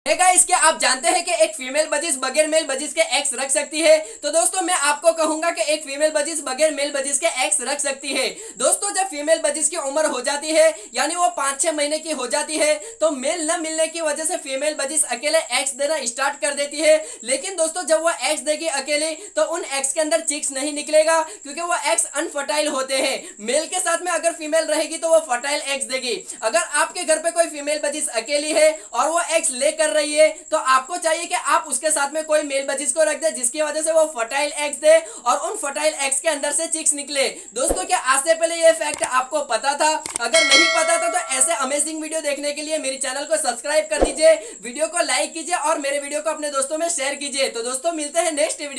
है गाइस, क्या आप जानते हैं कि एक फीमेल बजिस बगैर मेल बजिस के एग्स रख सकती है? तो दोस्तों मैं आपको कहूंगा कि एक फीमेल बजिस बगैर मेल बजिस के एग्स रख सकती है। दोस्तों जब फीमेल बजिस की उम्र हो जाती है यानी वो 5-6 महीने की हो जाती है तो मेल न मिलने की वजह से फीमेल बजिस अकेले एग्स देना स्टार्ट कर देती है। लेकिन दोस्तों जब वो एग्स देगी अकेले तो उन एग्स के अंदर चिक्स नहीं निकलेगा, क्योंकि वो एग्स अनफर्टाइल होते हैं। मेल के साथ में अगर फीमेल रहेगी तो वो फर्टाइल एग्स देगी। अगर आपके घर पे कोई फीमेल बजिस अकेली है और वो एग्स लेकर रही है तो आपको चाहिए कि आप उसके साथ में कोई मेल बजिस को रख दे, जिसकी वजह से वो फर्टाइल एग्स दे और उन फर्टाइल एग्स के अंदर से चिक्स निकले। दोस्तों क्या आज से पहले ये फैक्ट आपको पता था? अगर नहीं पता था तो ऐसे अमेजिंग वीडियो देखने के लिए मेरे चैनल को सब्सक्राइब कर दीजिए, वीडियो को लाइक कीजिए और मेरे वीडियो को अपने दोस्तों में शेयर कीजिए। तो दोस्तों मिलते हैं नेक्स्ट वीडियो।